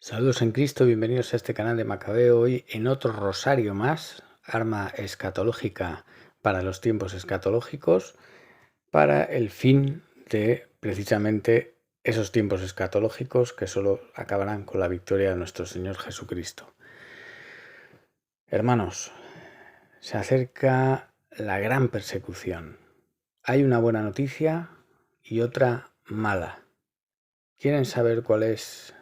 Saludos en Cristo, bienvenidos a este canal de Macabeo. Hoy en otro rosario más, arma escatológica para los tiempos escatológicos, para el fin de precisamente esos tiempos escatológicos que solo acabarán con la victoria de nuestro Señor Jesucristo. Hermanos, se acerca la gran persecución. Hay una buena noticia y otra mala. ¿Quieren saber cuál es?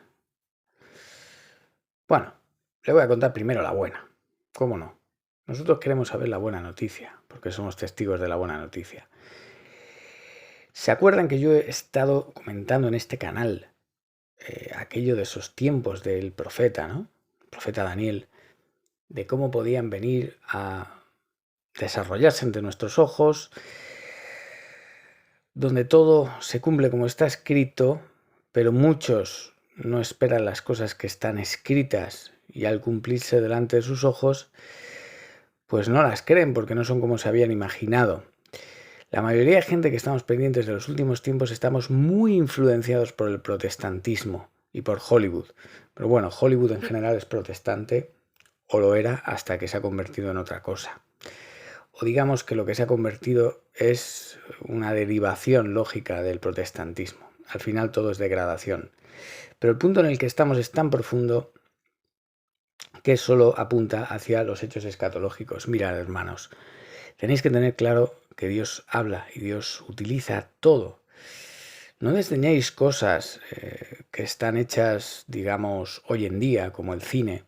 Bueno, le voy a contar primero la buena. ¿Cómo no? Nosotros queremos saber la buena noticia, porque somos testigos de la buena noticia. ¿Se acuerdan que yo he estado comentando en este canal aquello de esos tiempos del profeta, ¿no? El profeta Daniel, de cómo podían venir a desarrollarse ante nuestros ojos, donde todo se cumple como está escrito, pero muchos no esperan las cosas que están escritas y al cumplirse delante de sus ojos, pues no las creen porque no son como se habían imaginado. La mayoría de gente que estamos pendientes de los últimos tiempos estamos muy influenciados por el protestantismo y por Hollywood. Pero bueno, Hollywood en general es protestante, o lo era hasta que se ha convertido en otra cosa. O digamos que lo que se ha convertido es una derivación lógica del protestantismo. Al final todo es degradación. Pero el punto en el que estamos es tan profundo que solo apunta hacia los hechos escatológicos. Mirad, hermanos, tenéis que tener claro que Dios habla y Dios utiliza todo. No desdeñéis cosas que están hechas, digamos, hoy en día, como el cine,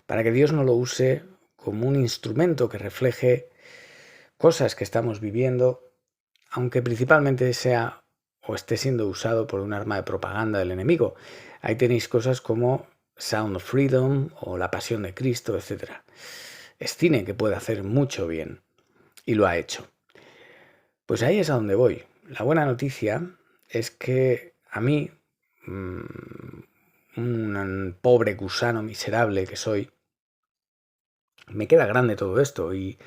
para que Dios no lo use como un instrumento que refleje cosas que estamos viviendo, aunque principalmente sea o esté siendo usado por un arma de propaganda del enemigo. Ahí tenéis cosas como Sound of Freedom o La Pasión de Cristo, etc. Es cine que puede hacer mucho bien y lo ha hecho. Pues ahí es a donde voy. La buena noticia es que a mí, un pobre gusano miserable que soy, me queda grande todo esto y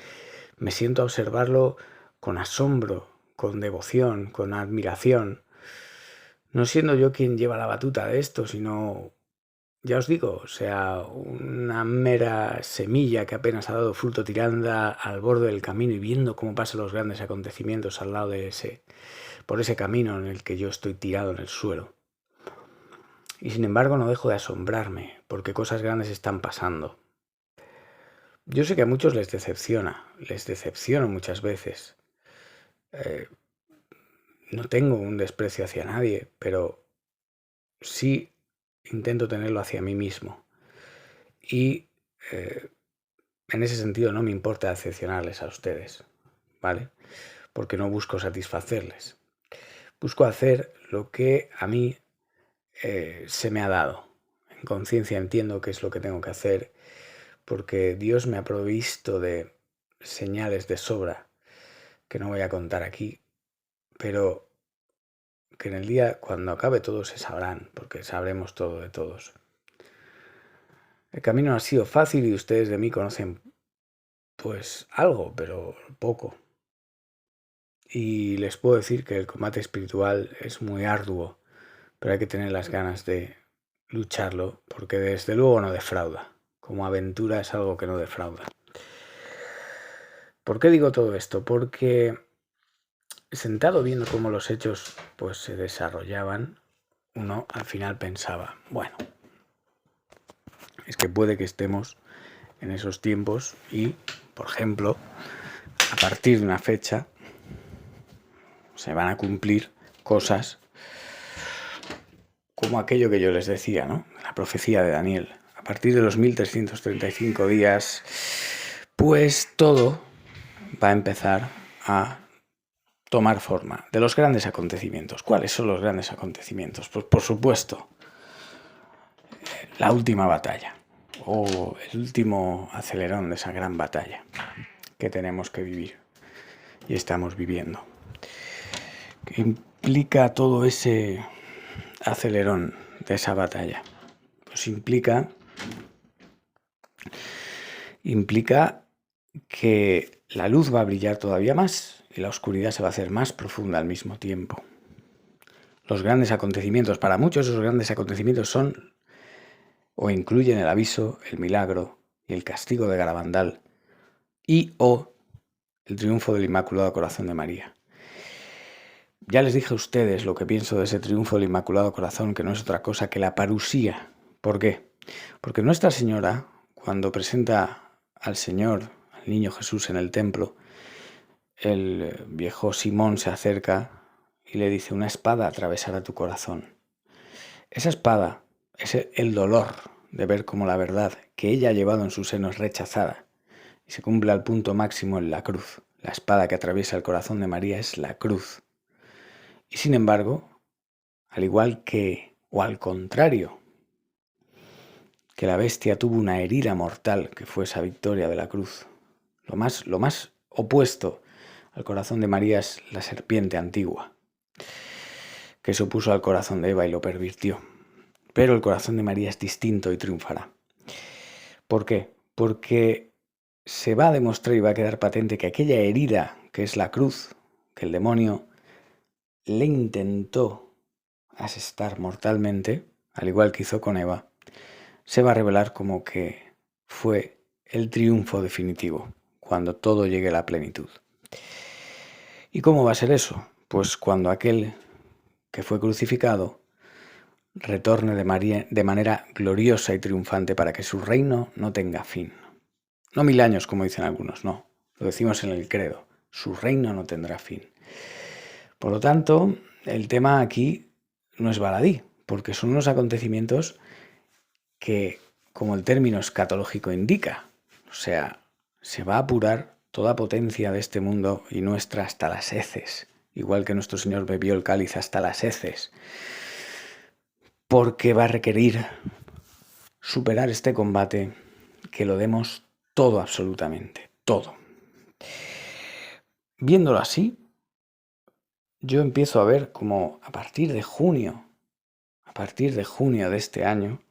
me siento a observarlo con asombro, con devoción, con admiración, no siendo yo quien lleva la batuta de esto, sino, ya os digo, o sea, una mera semilla que apenas ha dado fruto tiranda al borde del camino y viendo cómo pasan los grandes acontecimientos al lado de por ese camino en el que yo estoy tirado en el suelo. Y sin embargo no dejo de asombrarme, porque cosas grandes están pasando. Yo sé que a muchos les decepciono muchas veces. Eh, no tengo un desprecio hacia nadie, pero sí intento tenerlo hacia mí mismo. Y en ese sentido no me importa decepcionarles a ustedes, ¿vale? Porque no busco satisfacerles. Busco hacer lo que a mí se me ha dado. En conciencia entiendo qué es lo que tengo que hacer, porque Dios me ha provisto de señales de sobra que no voy a contar aquí, pero que en el día cuando acabe todo se sabrán, porque sabremos todo de todos. El camino no ha sido fácil y ustedes de mí conocen pues algo, pero poco. Y les puedo decir que el combate espiritual es muy arduo, pero hay que tener las ganas de lucharlo, porque desde luego no defrauda. Como aventura es algo que no defrauda. ¿Por qué digo todo esto? Porque sentado viendo cómo los hechos pues se desarrollaban, uno al final pensaba, bueno, es que puede que estemos en esos tiempos y, por ejemplo, a partir de una fecha se van a cumplir cosas como aquello que yo les decía, ¿no? La profecía de Daniel. A partir de los 1335 días, pues todo va a empezar a tomar forma de los grandes acontecimientos. ¿Cuáles son los grandes acontecimientos? Pues por supuesto, la última batalla o el último acelerón de esa gran batalla que tenemos que vivir y estamos viviendo. ¿Qué implica todo ese acelerón de esa batalla? Pues implica que la luz va a brillar todavía más y la oscuridad se va a hacer más profunda al mismo tiempo. Los grandes acontecimientos, para muchos esos grandes acontecimientos son o incluyen el aviso, el milagro y el castigo de Garabandal y o el triunfo del Inmaculado Corazón de María. Ya les dije a ustedes lo que pienso de ese triunfo del Inmaculado Corazón, que no es otra cosa que la parusía. ¿Por qué? Porque Nuestra Señora, cuando presenta al Señor, al niño Jesús en el templo, el viejo Simón se acerca y le dice: una espada atravesará tu corazón. Esa espada es el dolor de ver cómo la verdad que ella ha llevado en su seno es rechazada y se cumple al punto máximo en la cruz. La espada que atraviesa el corazón de María es la cruz. Y sin embargo, al igual que, o al contrario, que la bestia tuvo una herida mortal, que fue esa victoria de la cruz, lo más opuesto al corazón de María es la serpiente antigua, que se opuso al corazón de Eva y lo pervirtió. Pero el corazón de María es distinto y triunfará. ¿Por qué? Porque se va a demostrar y va a quedar patente que aquella herida, que es la cruz, que el demonio le intentó asestar mortalmente, al igual que hizo con Eva, se va a revelar como que fue el triunfo definitivo, cuando todo llegue a la plenitud. ¿Y cómo va a ser eso? Pues cuando aquel que fue crucificado retorne de manera gloriosa y triunfante para que su reino no tenga fin. No 1000 años, como dicen algunos, no. Lo decimos en el credo. Su reino no tendrá fin. Por lo tanto, el tema aquí no es baladí, porque son unos acontecimientos que, como el término escatológico indica, o sea, se va a apurar toda potencia de este mundo y nuestra hasta las heces, igual que nuestro Señor bebió el cáliz hasta las heces, porque va a requerir superar este combate, que lo demos todo, absolutamente, todo. Viéndolo así, yo empiezo a ver como a partir de junio de este año,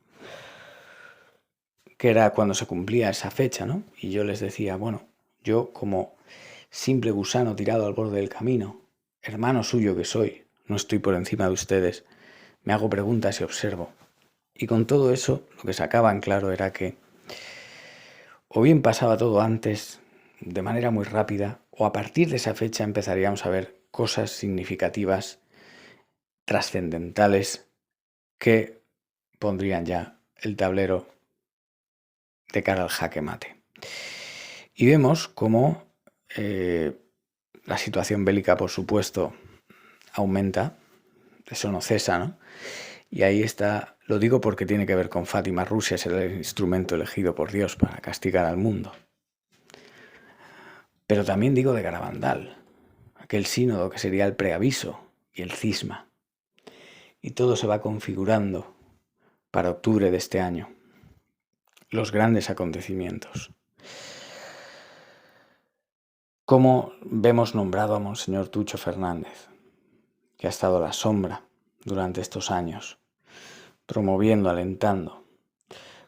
que era cuando se cumplía esa fecha, ¿no? Y yo les decía, bueno, yo como simple gusano tirado al borde del camino, hermano suyo que soy, no estoy por encima de ustedes, me hago preguntas y observo. Y con todo eso, lo que sacaba en claro era que o bien pasaba todo antes, de manera muy rápida, o a partir de esa fecha empezaríamos a ver cosas significativas, trascendentales, que pondrían ya el tablero de cara al jaque mate. Y vemos cómo la situación bélica, por supuesto, aumenta, eso no cesa, ¿no? Y ahí está, lo digo porque tiene que ver con Fátima. Rusia es el instrumento elegido por Dios para castigar al mundo. Pero también digo de Garabandal, aquel sínodo que sería el preaviso y el cisma. Y todo se va configurando para octubre de este año. Los grandes acontecimientos. Cómo vemos nombrado a Monseñor Tucho Fernández, que ha estado a la sombra durante estos años, promoviendo, alentando.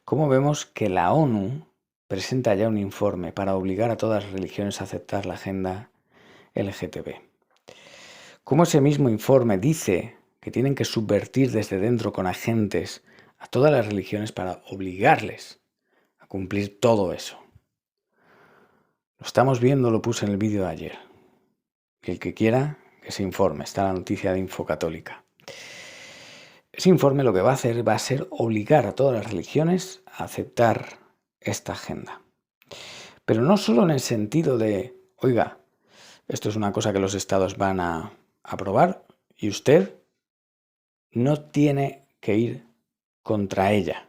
Cómo vemos que la ONU presenta ya un informe para obligar a todas las religiones a aceptar la agenda LGTB. Cómo ese mismo informe dice que tienen que subvertir desde dentro con agentes a todas las religiones para obligarles a cumplir todo eso. Lo estamos viendo, lo puse en el vídeo de ayer. Y el que quiera, que se informe. Está la noticia de Infocatólica. Ese informe lo que va a hacer va a ser obligar a todas las religiones a aceptar esta agenda. Pero no solo en el sentido de, oiga, esto es una cosa que los estados van a aprobar y usted no tiene que ir contra ella.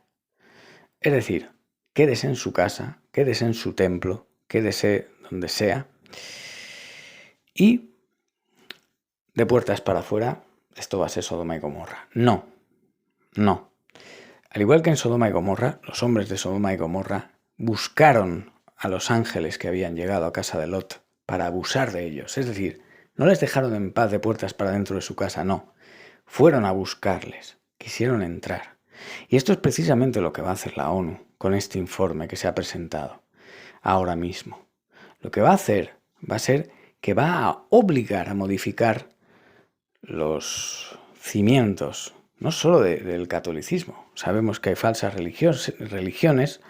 Es decir, quédese en su casa, quédese en su templo, quédese donde sea y de puertas para afuera esto va a ser Sodoma y Gomorra. No. Al igual que en Sodoma y Gomorra, los hombres de Sodoma y Gomorra buscaron a los ángeles que habían llegado a casa de Lot para abusar de ellos. Es decir, no les dejaron en paz de puertas para dentro de su casa, no. Fueron a buscarles, quisieron entrar. Y esto es precisamente lo que va a hacer la ONU con este informe que se ha presentado ahora mismo. Lo que va a hacer va a ser que va a obligar a modificar los cimientos no solo del catolicismo. Sabemos que hay falsas religiones,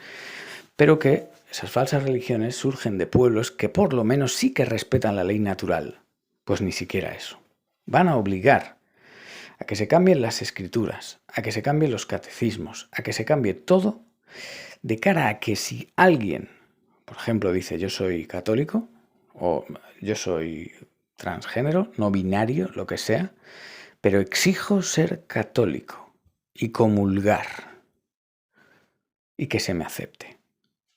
pero que esas falsas religiones surgen de pueblos que por lo menos sí que respetan la ley natural. Pues ni siquiera eso. Van a obligar a que se cambien las escrituras, a que se cambien los catecismos, a que se cambie todo, de cara a que si alguien, por ejemplo, dice yo soy católico o yo soy transgénero, no binario, lo que sea, pero exijo ser católico y comulgar y que se me acepte.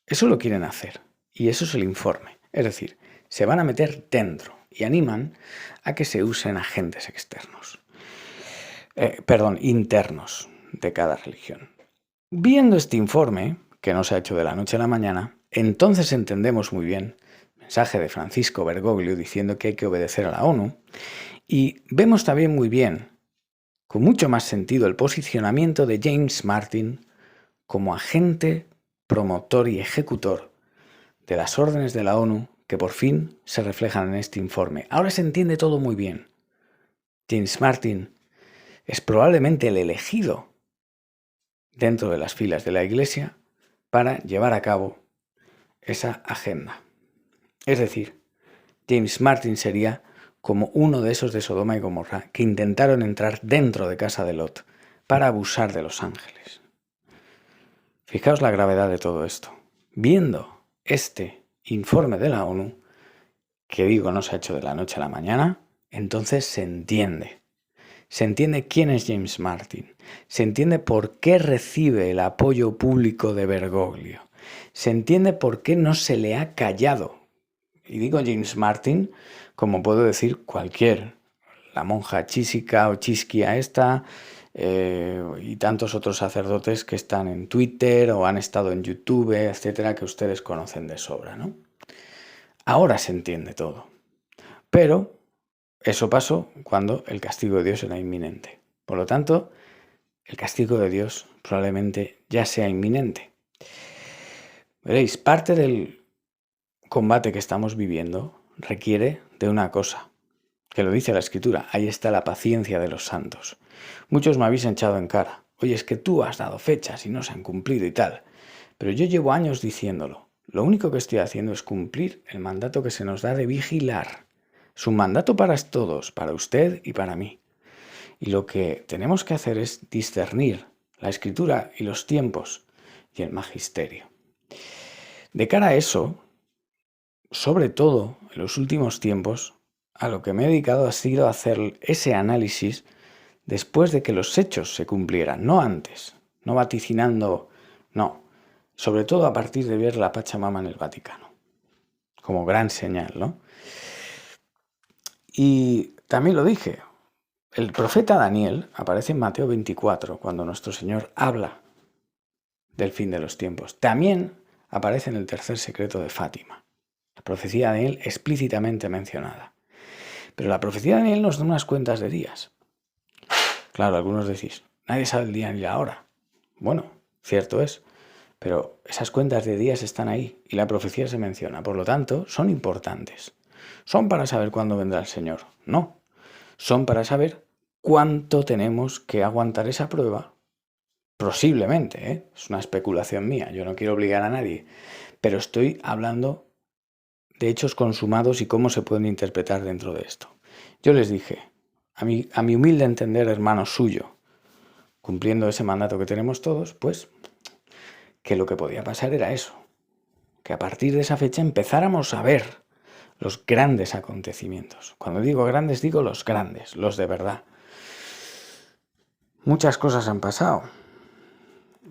Eso lo quieren hacer y eso es el informe. Es decir, se van a meter dentro y animan a que se usen agentes externos. Internos de cada religión. Viendo este informe, que no se ha hecho de la noche a la mañana, entonces entendemos muy bien el mensaje de Francisco Bergoglio diciendo que hay que obedecer a la ONU y vemos también muy bien, con mucho más sentido, el posicionamiento de James Martin como agente, promotor y ejecutor de las órdenes de la ONU que por fin se reflejan en este informe. Ahora se entiende todo muy bien. James Martin es probablemente el elegido dentro de las filas de la Iglesia para llevar a cabo esa agenda. Es decir, James Martin sería como uno de esos de Sodoma y Gomorra que intentaron entrar dentro de casa de Lot para abusar de los ángeles. Fijaos la gravedad de todo esto. Viendo este informe de la ONU, que digo no se ha hecho de la noche a la mañana, entonces se entiende. Se entiende quién es James Martin. Se entiende por qué recibe el apoyo público de Bergoglio. Se entiende por qué no se le ha callado. Y digo James Martin, como puedo decir cualquier, la monja Chísica o Chisquia esta, y tantos otros sacerdotes que están en Twitter o han estado en YouTube, etcétera, que ustedes conocen de sobra, ¿no? Ahora se entiende todo. Pero eso pasó cuando el castigo de Dios era inminente. Por lo tanto, el castigo de Dios probablemente ya sea inminente. Veréis, parte del combate que estamos viviendo requiere de una cosa, que lo dice la Escritura, ahí está la paciencia de los santos. Muchos me habéis echado en cara, oye, es que tú has dado fechas y no se han cumplido y tal, pero yo llevo años diciéndolo. Lo único que estoy haciendo es cumplir el mandato que se nos da de vigilar. Es un mandato para todos, para usted y para mí. Y lo que tenemos que hacer es discernir la Escritura y los tiempos y el magisterio. De cara a eso, sobre todo en los últimos tiempos, a lo que me he dedicado ha sido a hacer ese análisis después de que los hechos se cumplieran, no antes, no vaticinando, no, sobre todo a partir de ver la Pachamama en el Vaticano, como gran señal, ¿no? Y también lo dije, el profeta Daniel aparece en Mateo 24, cuando nuestro Señor habla del fin de los tiempos. También aparece en el tercer secreto de Fátima, la profecía de Daniel explícitamente mencionada. Pero la profecía de Daniel nos da unas cuentas de días. Claro, algunos decís, nadie sabe el día ni la hora. Bueno, cierto es, pero esas cuentas de días están ahí y la profecía se menciona. Por lo tanto, son importantes. ¿Son para saber cuándo vendrá el Señor? No. Son para saber cuánto tenemos que aguantar esa prueba. Posiblemente, ¿eh? Es una especulación mía. Yo no quiero obligar a nadie. Pero estoy hablando de hechos consumados y cómo se pueden interpretar dentro de esto. Yo les dije, a mi humilde entender, hermano suyo, cumpliendo ese mandato que tenemos todos, pues que lo que podía pasar era eso, que a partir de esa fecha empezáramos a ver los grandes acontecimientos. Cuando digo grandes, digo los grandes, los de verdad. Muchas cosas han pasado,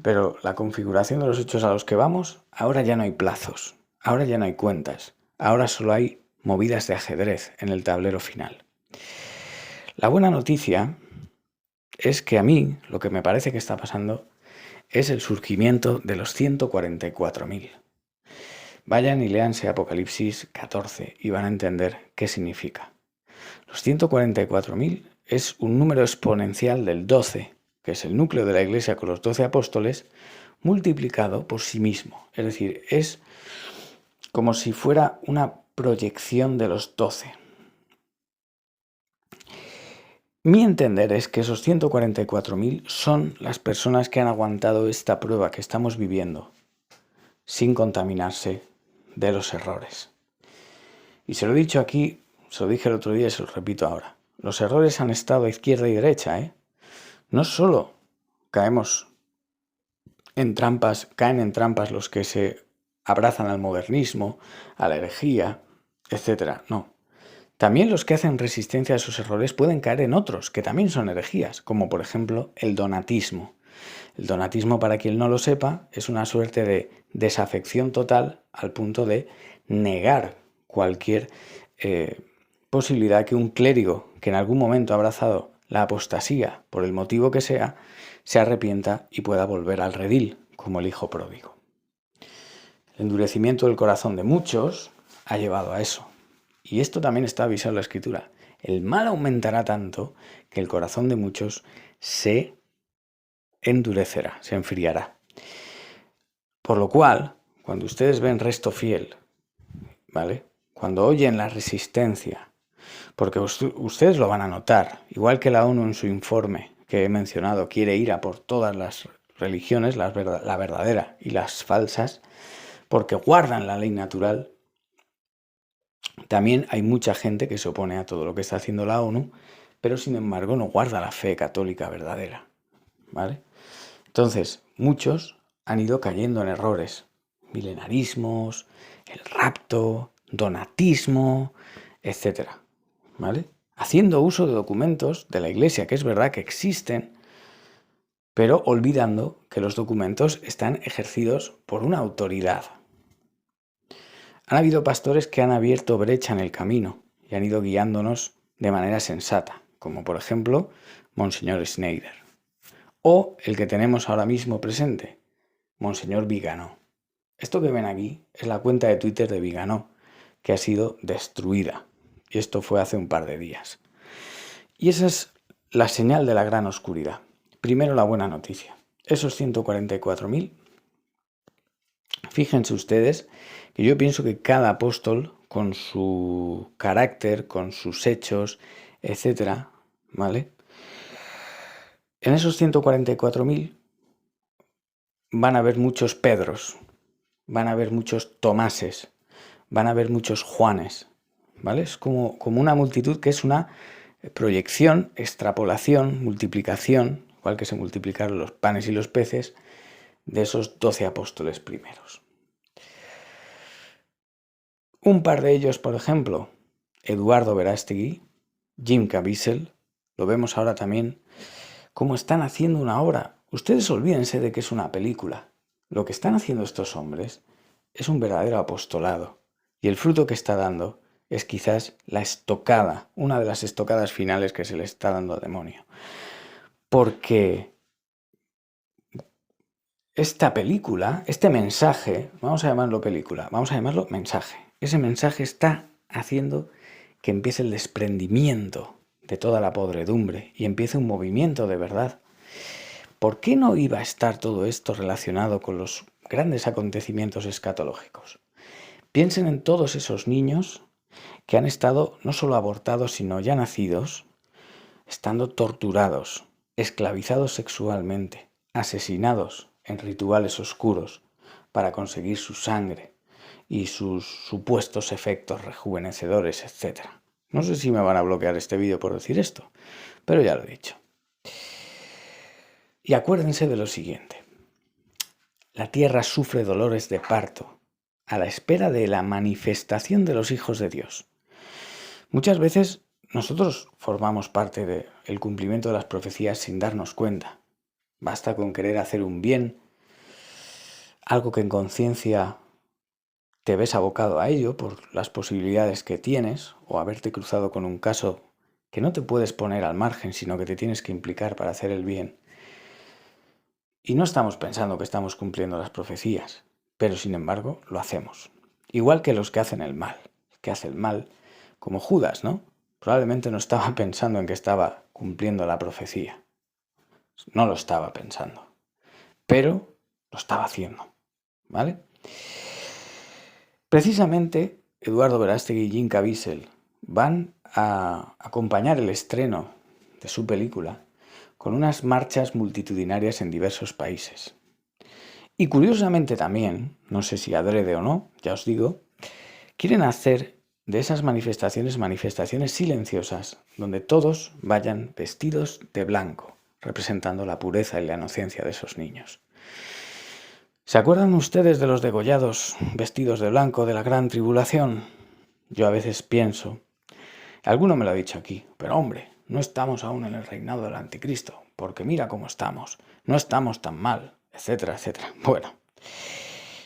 pero la configuración de los hechos a los que vamos, ahora ya no hay plazos, ahora ya no hay cuentas. Ahora solo hay movidas de ajedrez en el tablero final. La buena noticia es que a mí lo que me parece que está pasando es el surgimiento de los 144.000. Vayan y léanse Apocalipsis 14 y van a entender qué significa. Los 144.000 es un número exponencial del 12, que es el núcleo de la Iglesia con los 12 apóstoles, multiplicado por sí mismo. Es decir, es como si fuera una proyección de los 12. Mi entender es que esos 144.000 son las personas que han aguantado esta prueba que estamos viviendo sin contaminarse de los errores. Y se lo he dicho aquí, se lo dije el otro día y se lo repito ahora. Los errores han estado a izquierda y derecha, ¿eh? No solo caemos en trampas, caen en trampas los que se abrazan al modernismo, a la herejía, etc. No. También los que hacen resistencia a esos errores pueden caer en otros, que también son herejías, como por ejemplo el donatismo. El donatismo, para quien no lo sepa, es una suerte de desafección total al punto de negar cualquier posibilidad que un clérigo que en algún momento ha abrazado la apostasía, por el motivo que sea, se arrepienta y pueda volver al redil, como el hijo pródigo. El endurecimiento del corazón de muchos ha llevado a eso. Y esto también está avisado en la Escritura. El mal aumentará tanto que el corazón de muchos se endurecerá, se enfriará. Por lo cual, cuando ustedes ven resto fiel, ¿vale? Cuando oyen la resistencia, porque ustedes lo van a notar, igual que la ONU en su informe que he mencionado quiere ir a por todas las religiones, la verdadera y las falsas, porque guardan la ley natural. También hay mucha gente que se opone a todo lo que está haciendo la ONU, pero sin embargo no guarda la fe católica verdadera, ¿vale? Entonces, muchos han ido cayendo en errores, milenarismos, el rapto, donatismo, etc., ¿vale? Haciendo uso de documentos de la Iglesia, que es verdad que existen, pero olvidando que los documentos están ejercidos por una autoridad. Han habido pastores que han abierto brecha en el camino y han ido guiándonos de manera sensata, como por ejemplo Monseñor Schneider, o el que tenemos ahora mismo presente, Monseñor Viganó. Esto que ven aquí es la cuenta de Twitter de Viganó, que ha sido destruida, y esto fue hace un par de días. Y esa es la señal de la gran oscuridad. Primero, la buena noticia. Esos 144.000, fíjense ustedes que yo pienso que cada apóstol, con su carácter, con sus hechos, etcétera, ¿vale? En esos 144.000 van a haber muchos Pedros, van a haber muchos Tomases, van a haber muchos Juanes, ¿vale? Es como una multitud que es una proyección, extrapolación, multiplicación, igual que se multiplicaron los panes y los peces, de esos 12 apóstoles primeros. Un par de ellos, por ejemplo, Eduardo Verástegui, Jim Caviezel, lo vemos ahora también, cómo están haciendo una obra. Ustedes olvídense de que es una película. Lo que están haciendo estos hombres es un verdadero apostolado. Y el fruto que está dando es quizás la estocada, una de las estocadas finales que se le está dando al demonio. Porque esta película, este mensaje, vamos a llamarlo película, vamos a llamarlo mensaje. Ese mensaje está haciendo que empiece el desprendimiento de toda la podredumbre y empiece un movimiento de verdad. ¿Por qué no iba a estar todo esto relacionado con los grandes acontecimientos escatológicos? Piensen en todos esos niños que han estado no solo abortados, sino ya nacidos, estando torturados, esclavizados sexualmente, asesinados en rituales oscuros para conseguir su sangre y sus supuestos efectos rejuvenecedores, etc. No sé si me van a bloquear este vídeo por decir esto, pero ya lo he dicho. Y acuérdense de lo siguiente. La tierra sufre dolores de parto a la espera de la manifestación de los hijos de Dios. Muchas veces nosotros formamos parte del cumplimiento de las profecías sin darnos cuenta. Basta con querer hacer un bien, algo que en conciencia te ves abocado a ello por las posibilidades que tienes, o haberte cruzado con un caso que no te puedes poner al margen, sino que te tienes que implicar para hacer el bien. Y no estamos pensando que estamos cumpliendo las profecías, pero sin embargo lo hacemos. Igual que los que hacen el mal. El que hace el mal, como Judas, ¿no? Probablemente no estaba pensando en que estaba cumpliendo la profecía. No lo estaba pensando. Pero lo estaba haciendo, ¿vale? Precisamente, Eduardo Verástegui y Jim Caviezel van a acompañar el estreno de su película, con unas marchas multitudinarias en diversos países. Y curiosamente también, no sé si adrede o no, ya os digo, quieren hacer de esas manifestaciones silenciosas, donde todos vayan vestidos de blanco, representando la pureza y la inocencia de esos niños. ¿Se acuerdan ustedes de los degollados vestidos de blanco de la gran tribulación? Yo a veces pienso, alguno me lo ha dicho aquí, pero hombre, no estamos aún en el reinado del anticristo, porque mira cómo estamos, no estamos tan mal, etcétera, etcétera. Bueno,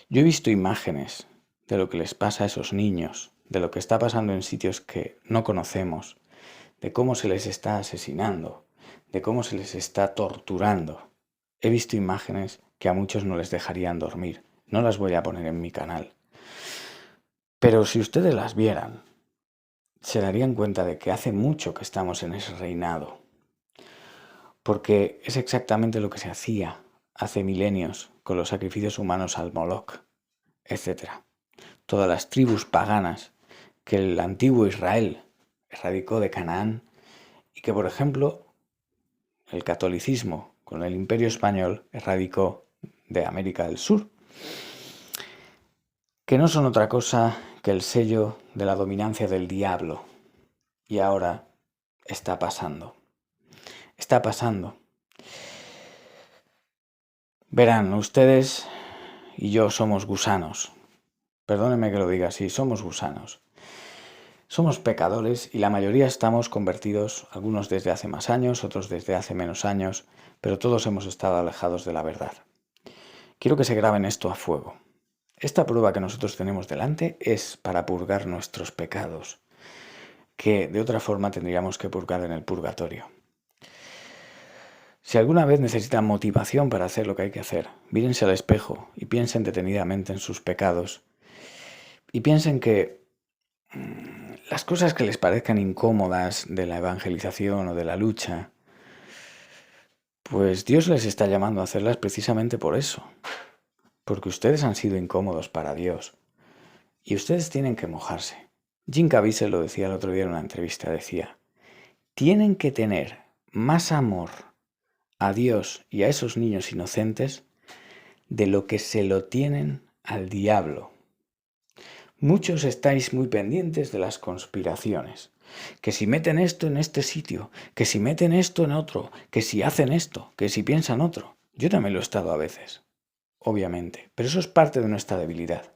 yo he visto imágenes de lo que les pasa a esos niños, de lo que está pasando en sitios que no conocemos, de cómo se les está asesinando, de cómo se les está torturando. He visto imágenes que a muchos no les dejarían dormir. No las voy a poner en mi canal. Pero si ustedes las vieran, se darían cuenta de que hace mucho que estamos en ese reinado. Porque es exactamente lo que se hacía hace milenios con los sacrificios humanos al Moloch, etc. Todas las tribus paganas que el antiguo Israel erradicó de Canaán y que, por ejemplo, el catolicismo con el Imperio Español erradicó de América del Sur, que no son otra cosa que el sello de la dominancia del diablo. Y ahora está pasando. Está pasando. Verán, ustedes y yo somos gusanos. Perdónenme que lo diga así, somos gusanos. Somos pecadores y la mayoría estamos convertidos, algunos desde hace más años, otros desde hace menos años, pero todos hemos estado alejados de la verdad. Quiero que se graben esto a fuego. Esta prueba que nosotros tenemos delante es para purgar nuestros pecados, que de otra forma tendríamos que purgar en el purgatorio. Si alguna vez necesitan motivación para hacer lo que hay que hacer, mírense al espejo y piensen detenidamente en sus pecados. Y piensen que las cosas que les parezcan incómodas de la evangelización o de la lucha, pues Dios les está llamando a hacerlas precisamente por eso. Porque ustedes han sido incómodos para Dios. Y ustedes tienen que mojarse. Jim Caviezel lo decía el otro día en una entrevista, decía, tienen que tener más amor a Dios y a esos niños inocentes de lo que se lo tienen al diablo. Muchos estáis muy pendientes de las conspiraciones. Que si meten esto en este sitio, que si meten esto en otro, que si hacen esto, que si piensan otro. Yo también lo he estado a veces, obviamente, pero eso es parte de nuestra debilidad.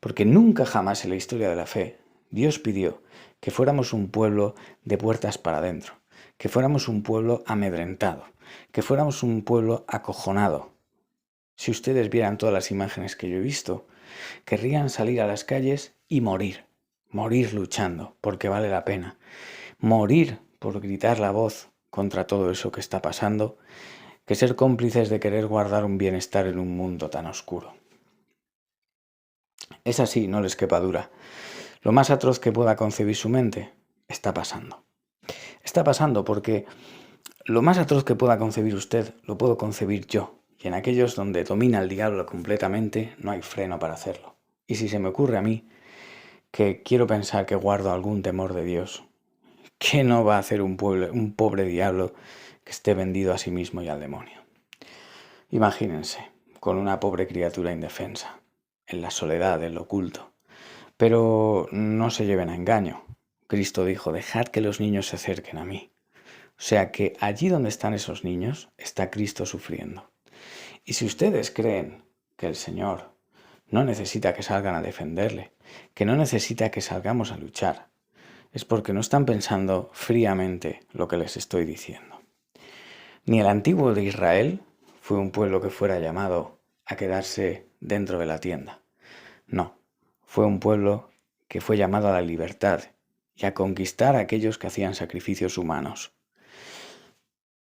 Porque nunca jamás en la historia de la fe Dios pidió que fuéramos un pueblo de puertas para adentro, que fuéramos un pueblo amedrentado, que fuéramos un pueblo acojonado. Si ustedes vieran todas las imágenes que yo he visto, querrían salir a las calles y morir luchando, porque vale la pena. Morir por gritar la voz contra todo eso que está pasando, que ser cómplices de querer guardar un bienestar en un mundo tan oscuro. Es así, no les quepa duda. Lo más atroz que pueda concebir su mente está pasando. Está pasando porque lo más atroz que pueda concebir usted lo puedo concebir yo. Y en aquellos donde domina el diablo completamente no hay freno para hacerlo. Y si se me ocurre a mí que quiero pensar que guardo algún temor de Dios, ¿qué no va a hacer un pobre diablo que esté vendido a sí mismo y al demonio? Imagínense, con una pobre criatura indefensa, en la soledad, en lo oculto. Pero no se lleven a engaño. Cristo dijo, dejad que los niños se acerquen a mí. O sea que allí donde están esos niños está Cristo sufriendo. Y si ustedes creen que el Señor no necesita que salgan a defenderle, que no necesita que salgamos a luchar, es porque no están pensando fríamente lo que les estoy diciendo. Ni el antiguo de Israel fue un pueblo que fuera llamado a quedarse dentro de la tienda. No, fue un pueblo que fue llamado a la libertad y a conquistar a aquellos que hacían sacrificios humanos.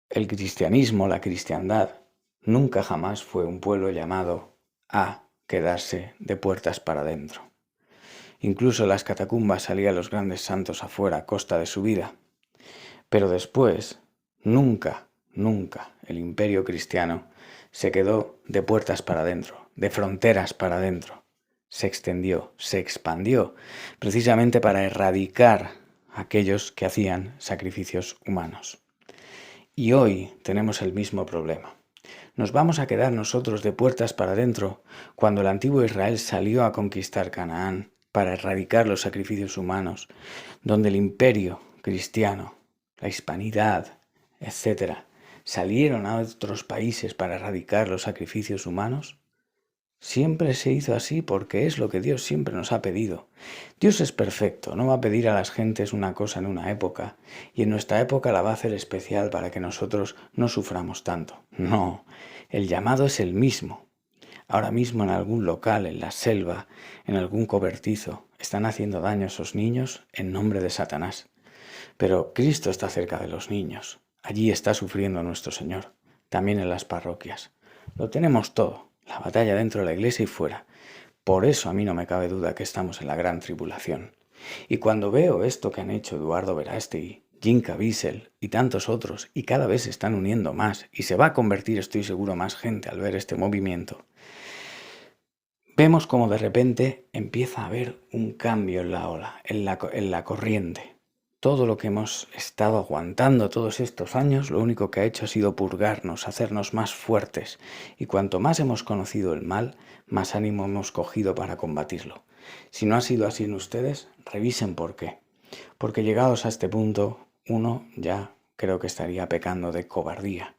El cristianismo, la cristiandad, nunca jamás fue un pueblo llamado a quedarse de puertas para adentro. Incluso en las catacumbas salían los grandes santos afuera a costa de su vida. Pero después, nunca el imperio cristiano se quedó de puertas para adentro, de fronteras para adentro. Se extendió, se expandió, precisamente para erradicar a aquellos que hacían sacrificios humanos. Y hoy tenemos el mismo problema. Nos vamos a quedar nosotros de puertas para adentro cuando el antiguo Israel salió a conquistar Canaán para erradicar los sacrificios humanos, donde el imperio cristiano, la hispanidad, etcétera, salieron a otros países para erradicar los sacrificios humanos. Siempre se hizo así porque es lo que Dios siempre nos ha pedido. Dios es perfecto, no va a pedir a las gentes una cosa en una época y en nuestra época la va a hacer especial para que nosotros no suframos tanto. No, el llamado es el mismo. Ahora mismo en algún local, en la selva, en algún cobertizo, están haciendo daño a esos niños en nombre de Satanás. Pero Cristo está cerca de los niños. Allí está sufriendo nuestro Señor, también en las parroquias. Lo tenemos todo. La batalla dentro de la iglesia y fuera. Por eso a mí no me cabe duda que estamos en la gran tribulación. Y cuando veo esto que han hecho Eduardo Verástegui, Jim Caviezel y tantos otros, y cada vez se están uniendo más, y se va a convertir, estoy seguro, más gente al ver este movimiento, vemos como de repente empieza a haber un cambio en la ola, en la corriente. Todo lo que hemos estado aguantando todos estos años, lo único que ha hecho ha sido purgarnos, hacernos más fuertes. Y cuanto más hemos conocido el mal, más ánimo hemos cogido para combatirlo. Si no ha sido así en ustedes, revisen por qué. Porque llegados a este punto, uno ya creo que estaría pecando de cobardía.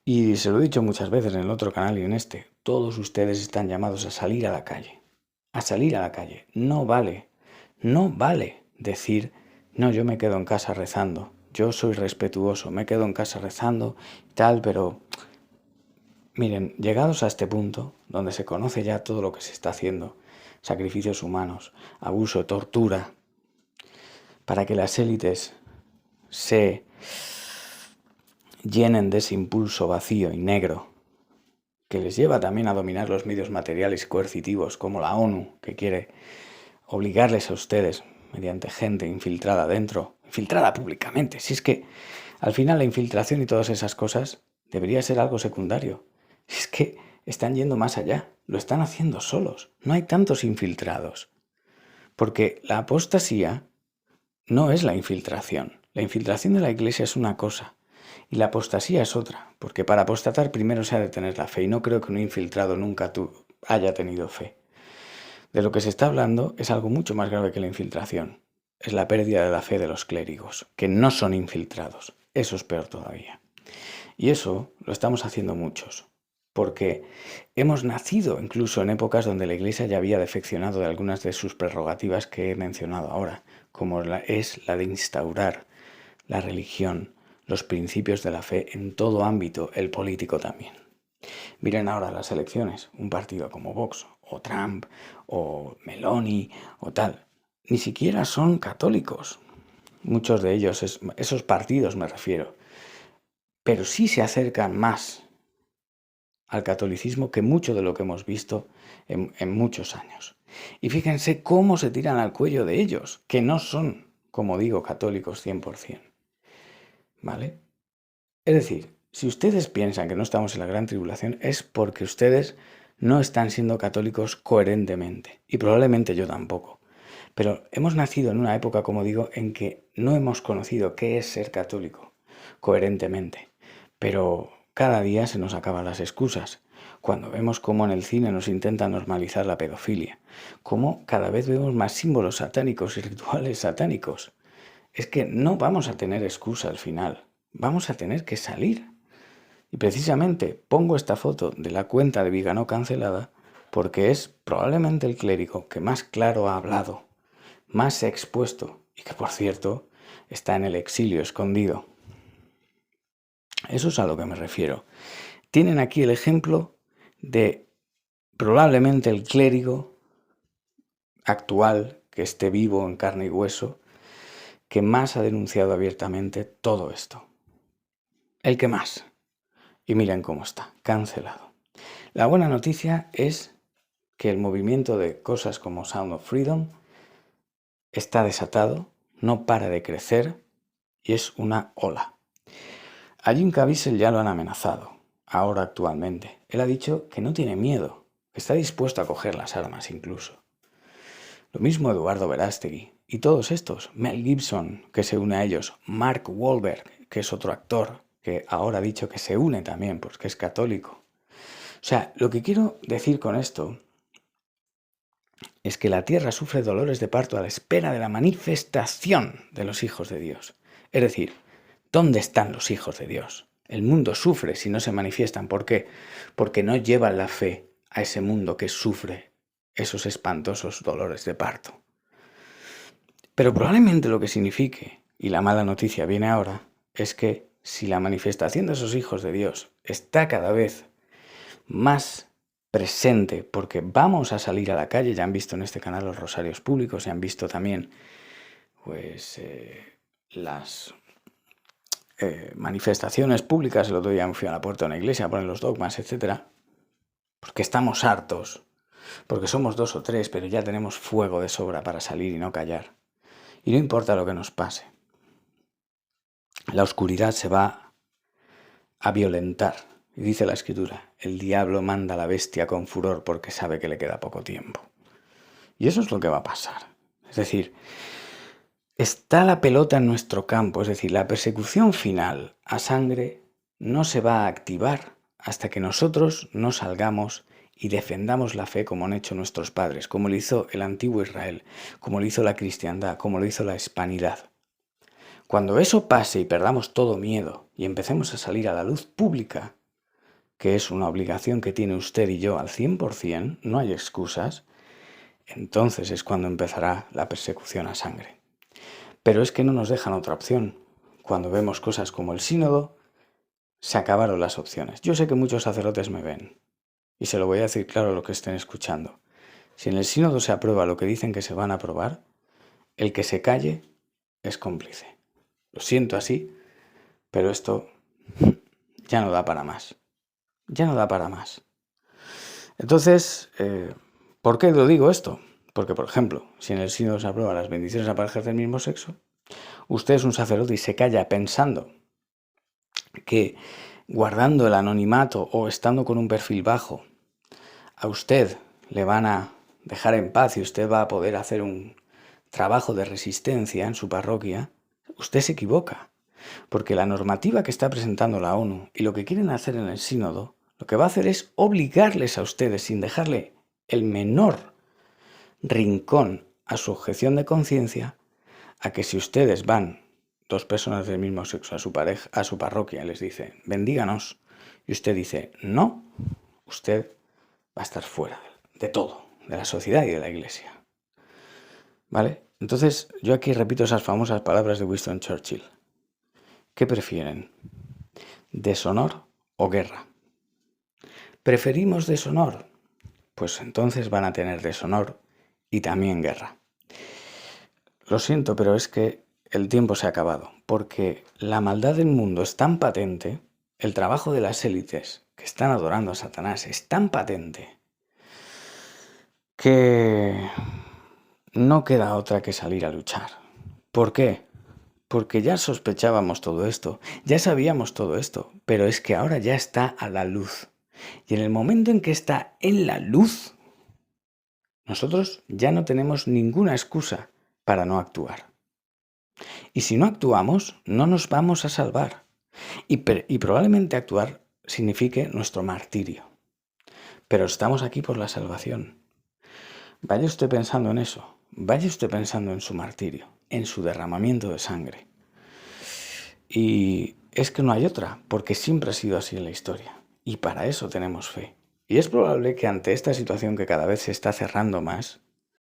Y se lo he dicho muchas veces en el otro canal y en este, todos ustedes están llamados a salir a la calle. A salir a la calle. No vale decir... No, yo me quedo en casa rezando. Yo soy respetuoso, me quedo en casa rezando, tal, pero... Miren, llegados a este punto, donde se conoce ya todo lo que se está haciendo, sacrificios humanos, abuso, tortura, para que las élites se llenen de ese impulso vacío y negro, que les lleva también a dominar los medios materiales y coercitivos, como la ONU, que quiere obligarles a ustedes, mediante gente infiltrada dentro, infiltrada públicamente. Si es que al final la infiltración y todas esas cosas debería ser algo secundario. Es que están yendo más allá, lo están haciendo solos, no hay tantos infiltrados. Porque la apostasía no es la infiltración. La infiltración de la iglesia es una cosa y la apostasía es otra, porque para apostatar primero se ha de tener la fe y no creo que un infiltrado nunca haya tenido fe. De lo que se está hablando es algo mucho más grave que la infiltración. Es la pérdida de la fe de los clérigos, que no son infiltrados. Eso es peor todavía. Y eso lo estamos haciendo muchos, porque hemos nacido incluso en épocas donde la Iglesia ya había defeccionado de algunas de sus prerrogativas que he mencionado ahora, como es la de instaurar la religión, los principios de la fe en todo ámbito, el político también. Miren ahora las elecciones, un partido como Vox, o Trump, o Meloni, o tal. Ni siquiera son católicos. Muchos de ellos, esos partidos me refiero. Pero sí se acercan más al catolicismo que mucho de lo que hemos visto en muchos años. Y fíjense cómo se tiran al cuello de ellos, que no son, como digo, católicos 100%. ¿Vale? Es decir, si ustedes piensan que no estamos en la gran tribulación es porque ustedes no están siendo católicos coherentemente. Y probablemente yo tampoco. Pero hemos nacido en una época, como digo, en que no hemos conocido qué es ser católico coherentemente. Pero cada día se nos acaban las excusas. Cuando vemos cómo en el cine nos intentan normalizar la pedofilia. Cómo cada vez vemos más símbolos satánicos y rituales satánicos. Es que no vamos a tener excusa al final. Vamos a tener que salir. Y precisamente pongo esta foto de la cuenta de Vigano cancelada porque es probablemente el clérigo que más claro ha hablado, más se ha expuesto y que, por cierto, está en el exilio escondido. Eso es a lo que me refiero. Tienen aquí el ejemplo de probablemente el clérigo actual que esté vivo en carne y hueso que más ha denunciado abiertamente todo esto. El que más. Y miren cómo está, cancelado. La buena noticia es que el movimiento de cosas como Sound of Freedom está desatado, no para de crecer y es una ola. A Jim Caviezel ya lo han amenazado, ahora actualmente. Él ha dicho que no tiene miedo, que está dispuesto a coger las armas incluso. Lo mismo Eduardo Verástegui y todos estos, Mel Gibson, que se une a ellos, Mark Wahlberg, que es otro actor que ahora ha dicho que se une también, pues que es católico. O sea, lo que quiero decir con esto es que la tierra sufre dolores de parto a la espera de la manifestación de los hijos de Dios. Es decir, ¿dónde están los hijos de Dios? El mundo sufre si no se manifiestan. ¿Por qué? Porque no llevan la fe a ese mundo que sufre esos espantosos dolores de parto. Pero probablemente lo que signifique, y la mala noticia viene ahora, es que si la manifestación de esos hijos de Dios está cada vez más presente, porque vamos a salir a la calle, ya han visto en este canal los rosarios públicos, ya han visto también pues las manifestaciones públicas. El otro día me fui a la puerta de una iglesia a poner los dogmas, etcétera, porque estamos hartos, porque somos 2 o 3, pero ya tenemos fuego de sobra para salir y no callar. Y no importa lo que nos pase, la oscuridad se va a violentar. Y dice la Escritura, el diablo manda a la bestia con furor porque sabe que le queda poco tiempo. Y eso es lo que va a pasar. Es decir, está la pelota en nuestro campo, es decir, la persecución final a sangre no se va a activar hasta que nosotros no salgamos y defendamos la fe como han hecho nuestros padres, como lo hizo el antiguo Israel, como lo hizo la cristiandad, como lo hizo la hispanidad. Cuando eso pase y perdamos todo miedo y empecemos a salir a la luz pública, que es una obligación que tiene usted y yo al 100%, no hay excusas, entonces es cuando empezará la persecución a sangre. Pero es que no nos dejan otra opción. Cuando vemos cosas como el sínodo, se acabaron las opciones. Yo sé que muchos sacerdotes me ven, y se lo voy a decir claro a los que estén escuchando. Si en el sínodo se aprueba lo que dicen que se van a aprobar, el que se calle es cómplice. Lo siento así, pero esto ya no da para más. Ya no da para más. Entonces, ¿por qué lo digo esto? Porque, por ejemplo, si en el sínodo se aprueban las bendiciones a parejas del mismo sexo, usted es un sacerdote y se calla pensando que guardando el anonimato o estando con un perfil bajo, a usted le van a dejar en paz y usted va a poder hacer un trabajo de resistencia en su parroquia, usted se equivoca. Porque la normativa que está presentando la ONU y lo que quieren hacer en el sínodo, lo que va a hacer es obligarles a ustedes, sin dejarle el menor rincón a su objeción de conciencia, a que si ustedes van, 2 personas del mismo sexo, a su parroquia y les dice, bendíganos, y usted dice, no, usted va a estar fuera de todo, de la sociedad y de la iglesia. ¿Vale? Entonces, yo aquí repito esas famosas palabras de Winston Churchill. ¿Qué prefieren? ¿Deshonor o guerra? ¿Preferimos deshonor? Pues entonces van a tener deshonor y también guerra. Lo siento, pero es que el tiempo se ha acabado, porque la maldad del mundo es tan patente, el trabajo de las élites que están adorando a Satanás es tan patente, que no queda otra que salir a luchar. ¿Por qué? Porque ya sospechábamos todo esto, ya sabíamos todo esto, pero es que ahora ya está a la luz. Y en el momento en que está en la luz, nosotros ya no tenemos ninguna excusa para no actuar. Y si no actuamos, no nos vamos a salvar. Y probablemente actuar signifique nuestro martirio. Pero estamos aquí por la salvación. Vaya usted pensando en eso. Vaya usted pensando en su martirio, en su derramamiento de sangre. Y es que no hay otra, porque siempre ha sido así en la historia. Y para eso tenemos fe. Y es probable que ante esta situación que cada vez se está cerrando más,